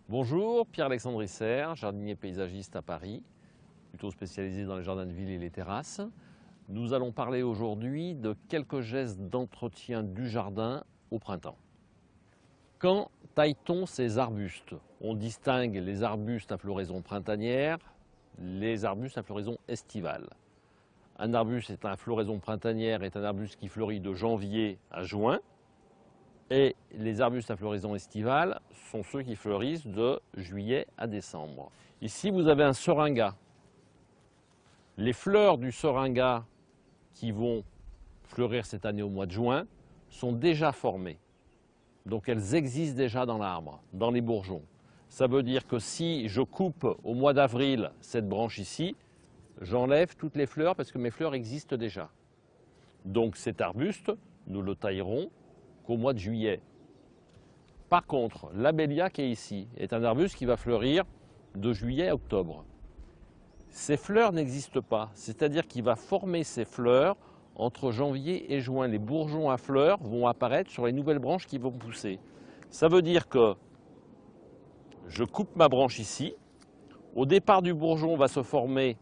Bonjour, Pierre-Alexandre Isser, jardinier paysagiste à Paris, plutôt spécialisé dans les jardins de ville et les terrasses. Nous allons parler aujourd'hui de quelques gestes d'entretien du jardin au printemps. Quand taille-t-on ces arbustes? On distingue les arbustes à floraison printanière, les arbustes à floraison estivale. Un arbuste à floraison printanière est un arbuste qui fleurit de janvier à juin. Et les arbustes à floraison estivale sont ceux qui fleurissent de juillet à décembre. Ici, vous avez un seringa. Les fleurs du seringa qui vont fleurir cette année au mois de juin sont déjà formées. Donc elles existent déjà dans l'arbre, dans les bourgeons. Ça veut dire que si je coupe au mois d'avril cette branche ici, j'enlève toutes les fleurs parce que mes fleurs existent déjà. Donc cet arbuste, nous le taillerons qu'au mois de juillet. Par contre, l'abélia qui est ici est un arbuste qui va fleurir de juillet à octobre. Ces fleurs n'existent pas, c'est-à-dire qu'il va former ses fleurs entre janvier et juin. Les bourgeons à fleurs vont apparaître sur les nouvelles branches qui vont pousser. Ça veut dire que je coupe ma branche ici. Au départ du bourgeon va se former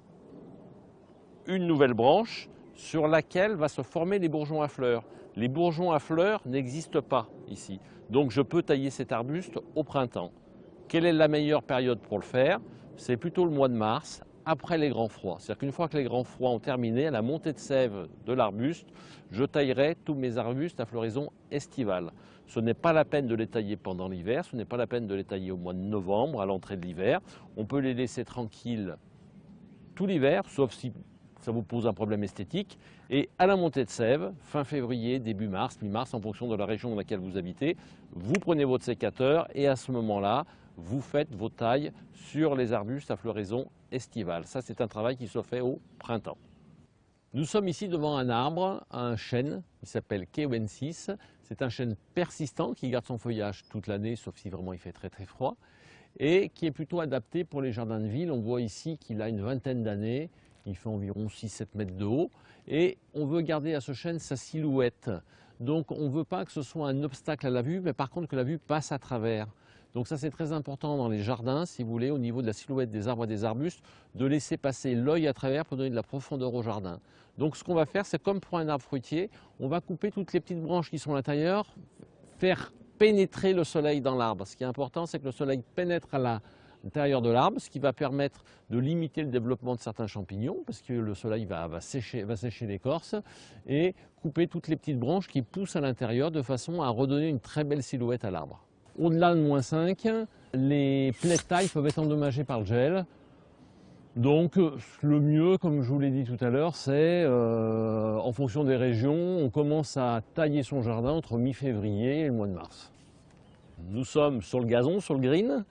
une nouvelle branche sur laquelle va se former les bourgeons à fleurs. Les bourgeons à fleurs n'existent pas ici. Donc je peux tailler cet arbuste au printemps. Quelle est la meilleure période pour le faire? C'est plutôt le mois de mars, après les grands froids. C'est-à-dire qu'une fois que les grands froids ont terminé, à la montée de sève de l'arbuste, je taillerai tous mes arbustes à floraison estivale. Ce n'est pas la peine de les tailler pendant l'hiver, ce n'est pas la peine de les tailler au mois de novembre, à l'entrée de l'hiver. On peut les laisser tranquilles tout l'hiver, sauf si ça vous pose un problème esthétique. Et à la montée de sève, fin février, début mars, mi-mars, en fonction de la région dans laquelle vous habitez, vous prenez votre sécateur et à ce moment-là, vous faites vos tailles sur les arbustes à floraison estivale. Ça, c'est un travail qui se fait au printemps. Nous sommes ici devant un arbre, un chêne, qui s'appelle Kewensis. C'est un chêne persistant qui garde son feuillage toute l'année, sauf si vraiment il fait très très froid, et qui est plutôt adapté pour les jardins de ville. On voit ici qu'il a une vingtaine d'années. Il fait environ 6-7 mètres de haut et on veut garder à ce chêne sa silhouette. Donc on ne veut pas que ce soit un obstacle à la vue, mais par contre que la vue passe à travers. Donc ça c'est très important dans les jardins, si vous voulez, au niveau de la silhouette des arbres et des arbustes, de laisser passer l'œil à travers pour donner de la profondeur au jardin. Donc ce qu'on va faire, c'est comme pour un arbre fruitier, on va couper toutes les petites branches qui sont à l'intérieur, faire pénétrer le soleil dans l'arbre. Ce qui est important, c'est que le soleil pénètre à l'intérieur de l'arbre, ce qui va permettre de limiter le développement de certains champignons, parce que le soleil va sécher l'écorce, et couper toutes les petites branches qui poussent à l'intérieur de façon à redonner une très belle silhouette à l'arbre. Au-delà de -5, les plaies de taille peuvent être endommagées par le gel. Donc le mieux, comme je vous l'ai dit tout à l'heure, c'est en fonction des régions, on commence à tailler son jardin entre mi-février et le mois de mars. Nous sommes sur le gazon, sur le green,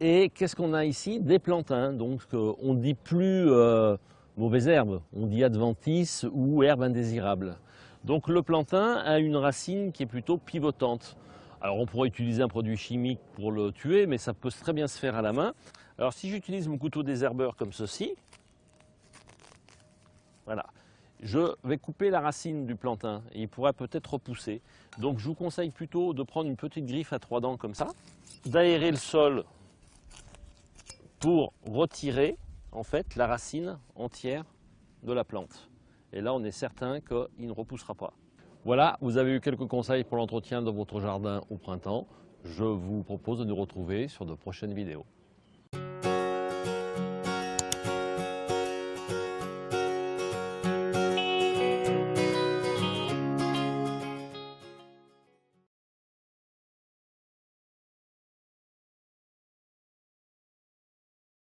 et qu'est-ce qu'on a ici? Des plantains. Donc on ne dit plus mauvaises herbes, on dit adventices ou herbes indésirables. Donc le plantain a une racine qui est plutôt pivotante. Alors on pourrait utiliser un produit chimique pour le tuer, mais ça peut très bien se faire à la main. Alors si j'utilise mon couteau désherbeur comme ceci, voilà, je vais couper la racine du plantain et il pourrait peut-être repousser. Donc je vous conseille plutôt de prendre une petite griffe à 3 dents comme ça, d'aérer le sol pour retirer en fait la racine entière de la plante. Et là on est certain qu'il ne repoussera pas. Voilà, vous avez eu quelques conseils pour l'entretien de votre jardin au printemps. Je vous propose de nous retrouver sur de prochaines vidéos.